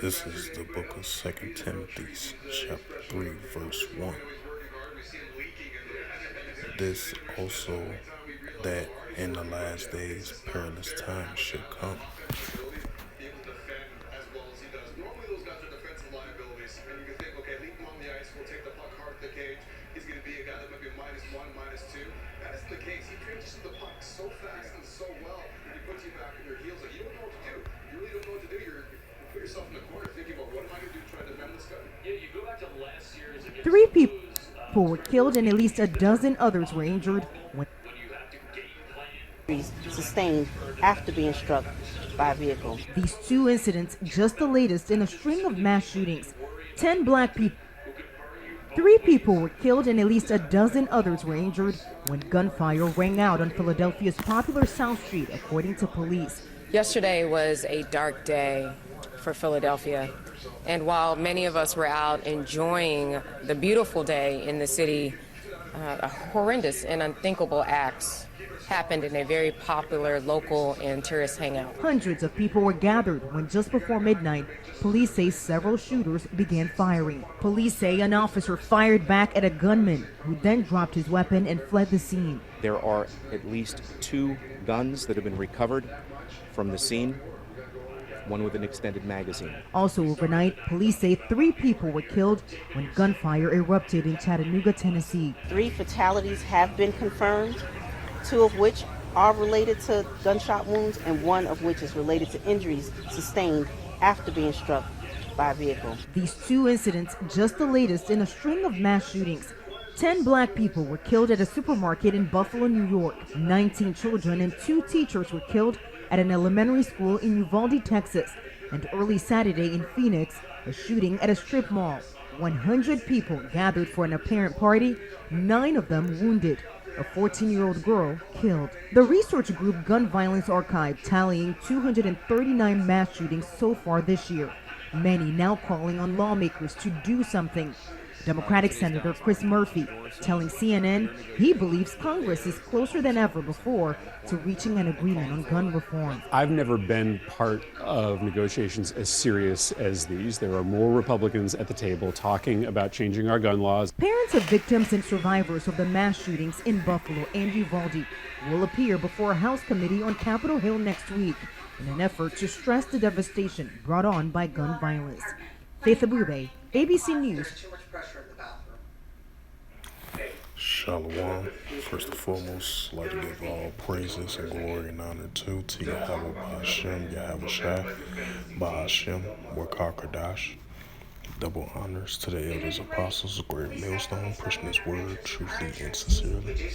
This is the book of Second Timothy, chapter 3, verse 1. This also that in the last days perilous times should come. Three people were killed and at least a dozen others were injured when sustained after being struck by a vehicle. these two incidents, just the latest in a string of mass shootings. 10 black people. Three people were killed and at least a dozen others were injured when gunfire rang out on Philadelphia's popular South Street, according to police. Yesterday was a dark day for Philadelphia, and while many of us were out enjoying the beautiful day in the city, horrendous and unthinkable acts happened in a very popular local and tourist hangout. Hundreds of people were gathered when just before midnight, police say several shooters began firing. Police say an officer fired back at a gunman who then dropped his weapon and fled the scene. There are at least 2 guns that have been recovered from the scene, one with an extended magazine. Also overnight, police say 3 people were killed when gunfire erupted in Chattanooga, Tennessee. 3 fatalities have been confirmed, 2 of which are related to gunshot wounds and 1 of which is related to injuries sustained after being struck by a vehicle. These 2 incidents, just the latest in a string of mass shootings. 10 black people were killed at a supermarket in Buffalo, New York. 19 children and 2 teachers were killed at an elementary school in Uvalde, Texas. And early Saturday in Phoenix, a shooting at a strip mall. 100 people gathered for an apparent party, 9 of them wounded. A 14-year-old girl killed. The research group Gun Violence Archive tallying 239 mass shootings so far this year. Many now calling on lawmakers to do something. Democratic Senator Chris Murphy telling CNN he believes Congress is closer than ever before to reaching an agreement on gun reform. I've never been part of negotiations as serious as these. There are more Republicans at the table talking about changing our gun laws. Parents of victims and survivors of the mass shootings in Buffalo and Uvalde will appear before a House committee on Capitol Hill next week in an effort to stress the devastation brought on by gun violence. Faith Abube, ABC News. Shalom. First and foremost, I'd like to give all praises and glory and honor to Yahweh Ba'ashem, Yahweh Shai, Ba'ashem, Wakakadash. Double honors to the elders, apostles, great millstone, pushing his word truthfully and sincerely.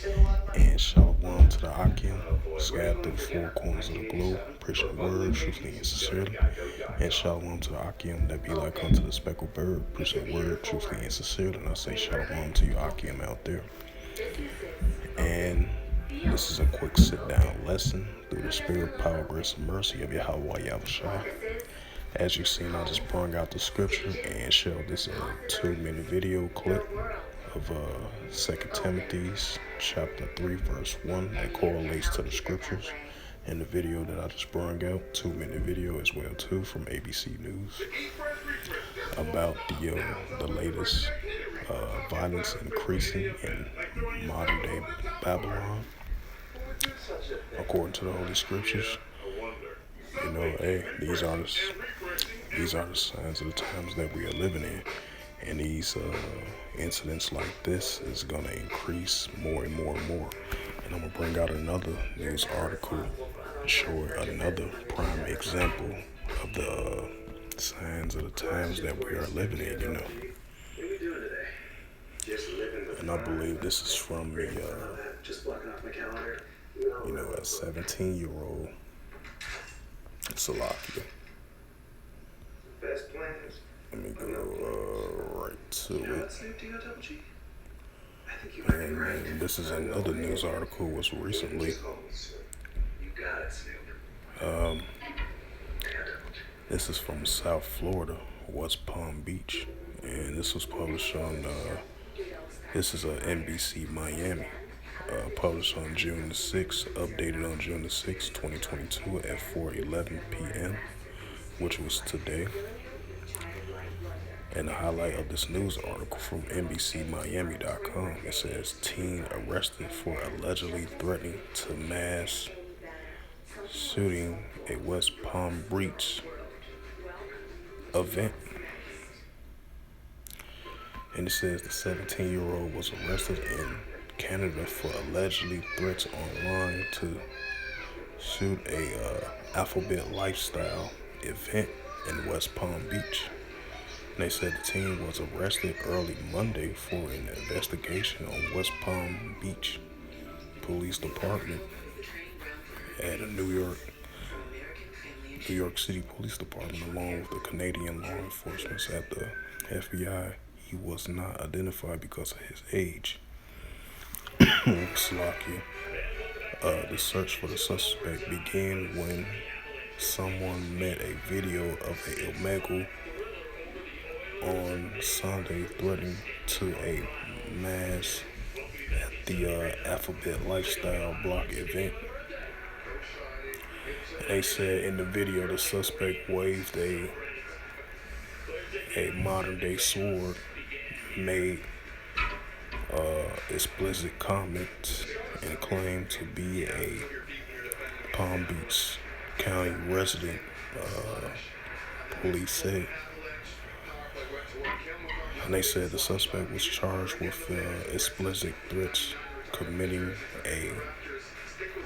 And shalom to the Akim, scattered through the 4 corners of the globe, pushing the word truthfully and sincerely. And shalom to the Akim that be like unto the speckled bird, pushing the word truthfully and sincerely. And I say shalom to you Akim out there. And this is a quick sit-down lesson through the spirit, power, grace, and mercy of Yahweh Yahushua. As you've seen, I just brought out the scripture and showed this 2-minute video clip of 2 Timothy chapter 3 verse 1 that correlates to the scriptures. And the video that I just brought out, 2-minute video as well too, from ABC News about the latest violence increasing in modern day Babylon according to the Holy Scriptures. You know, hey, these are the signs of the times that we are living in, and these incidents like this is gonna increase more and more and more. And I'm gonna bring out another news article and show another prime example of the signs of the times that we are living in. You know, and I believe this is from the a 17-year-old Salakia. Let me go right to it. And this is another news article was recently. This is from South Florida, West Palm Beach, and this was published on. This is a NBC Miami published on June the 6th, updated on June the 6th, 2022 at 4:11 p.m., which was today. And the highlight of this news article from NBCMiami.com, it says teen arrested for allegedly threatening to mass shooting a West Palm Beach event. And it says the 17-year-old was arrested in Canada for allegedly threats online to shoot a alphabet lifestyle event in West Palm Beach. And they said the teen was arrested early Monday for an investigation on West Palm Beach Police Department at a New York City Police Department, along with the Canadian law enforcement at the FBI. He was not identified because of his age. Slovakia. The search for the suspect began when someone met a video of a illegal on Sunday threatening to a mass at the Alphabet Lifestyle Block event. They said in the video the suspect waved a modern day sword, made explicit comments, and claimed to be a Palm Beach County resident, police said. And they said the suspect was charged with explicit threats, committing a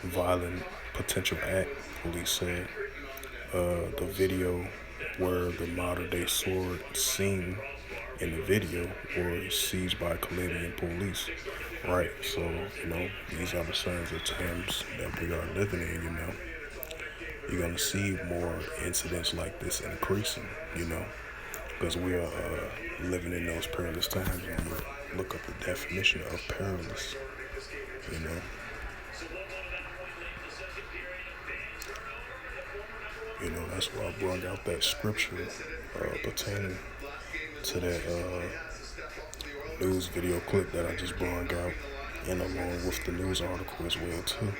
violent potential act, police said. The video where the modern day sword seen in the video was seized by Canadian police. Right, so, these are the signs of times that we are living in, You're going to see more incidents like this increasing, because we are living in those perilous times. When you look up the definition of perilous, that's why I brought out that scripture pertaining to that news video clip that I just brought out, and along with the news article as well too.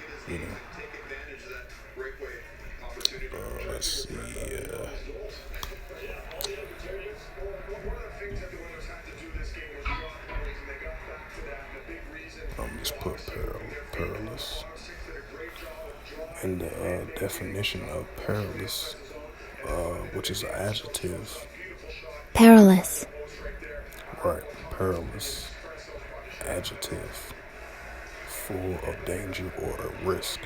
Let's see. I'm just put perilous. And the definition of perilous, which is an adjective. Perilous. Right, perilous. Adjective. Full of danger or a risk.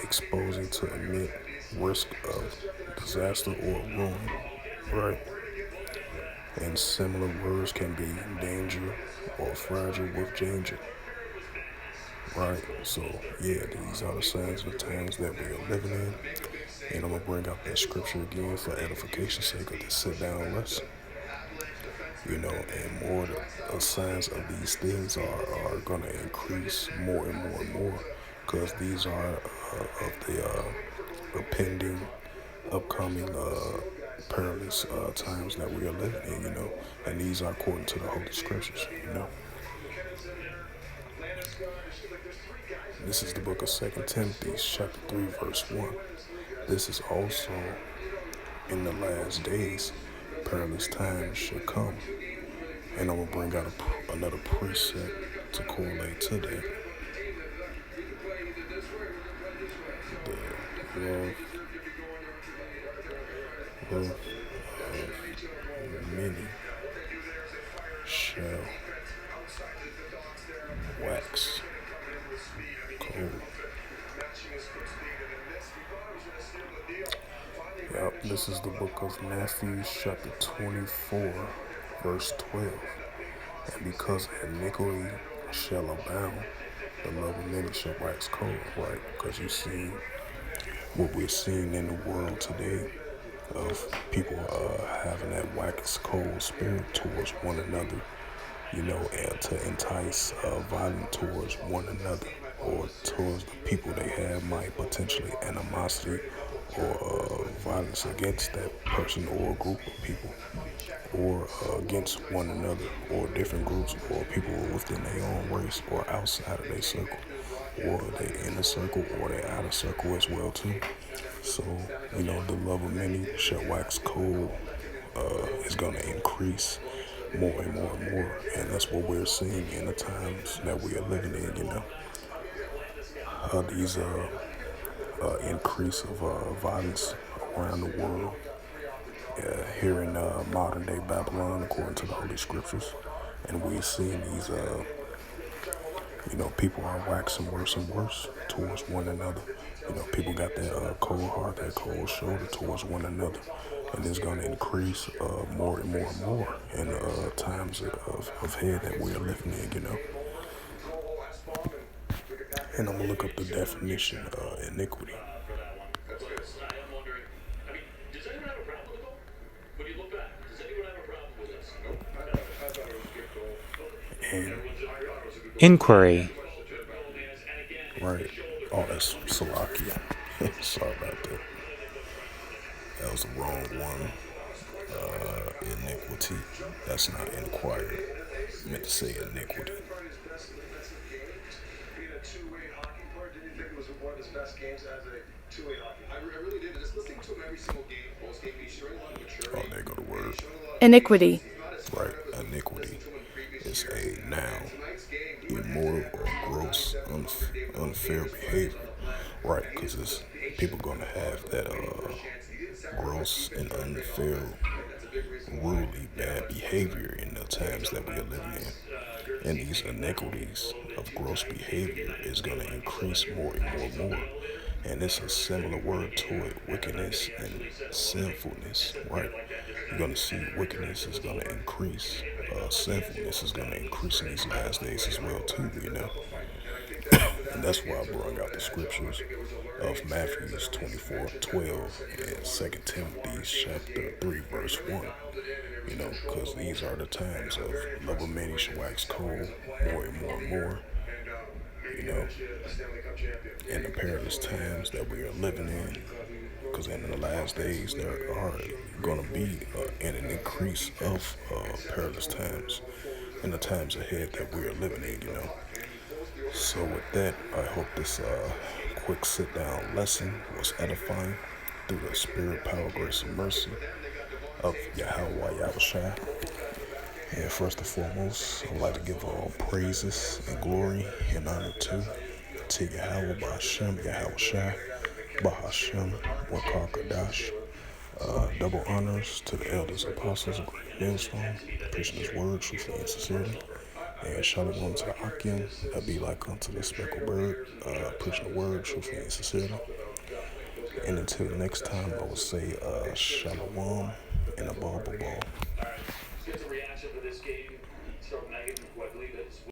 Exposing to emit risk of disaster or ruin. Right. And similar words can be danger or fragile with danger. Right, so yeah, these are the signs of the times that we are living in. And I'm going to bring out that scripture again for edification's sake of this sit down lesson. And more the signs of these things are going to increase more and more and more, because these are of the impending, upcoming perilous times that we are living in, and these are according to the Holy Scriptures, This is the book of 2 Timothy, chapter 3, verse 1. This is also in the last days, perilous times shall come. And I'm going to bring out another precept to correlate to that. The love of many shall wax cold. Yep, this is the book of Matthew, chapter 24, verse 12. And because iniquity shall abound, the love of many shall wax cold. Right, because you see what we're seeing in the world today, of people having that wax cold spirit towards one another, and to entice violence towards one another, or towards the people they have, might potentially animosity or violence against that person or group of people, or against one another, or different groups, or people within their own race, or outside of their circle, or they in the circle, or they out of circle as well too. So the love of many shall wax cold. Is going to increase more and more and more, and that's what we're seeing in the times that we are living in. These increase of violence around the world, here in modern day Babylon, according to the Holy Scriptures. And we're seeing these, people are waxing worse and worse towards one another. People got that cold heart, that cold shoulder towards one another. And it's going to increase more and more and more in times of head that we're living in. And I'm going to look up the definition of iniquity. And, Inquiry. right. Oh, that's Salakia. Sorry about that. That was the wrong one. Iniquity. That's not inquiry. I meant to say iniquity. Oh, there go the word. Iniquity. Right. Iniquity is a noun. Immoral or gross, unfair behavior. Right, because it's people gonna have that gross and unfair, really bad behavior in the times that we are living in. And these iniquities of gross behavior is gonna increase more and more and more. And it's a similar word to it, wickedness and sinfulness, right? You're gonna see wickedness is gonna increase. Sinfulness is gonna increase in these last days as well too. And that's why I brought out the scriptures of Matthew 24:12 and 2 Timothy chapter 3 verse 1. Because these are the times of love of many shall wax cold, more and more and more. And the perilous times that we are living in. Because in the last days there are going to be an increase of perilous times in the times ahead that we are living in. So with that, I hope this quick sit-down lesson was edifying through the spirit, power, grace, and mercy of Yahweh Yahushua. And first and foremost, I'd like to give all praises and glory and honor to Yahweh Ba'Hashem, Yahushua, Ba'Hashem, Wakar Kadash. Double honors to the elders, apostles, of great millstone, preaching his word truthfully and sincerely. And shalom to the Akim, that be like unto the speckled bird, preaching the word truthfully and sincerely. And until next time, I will say shalom and a ball.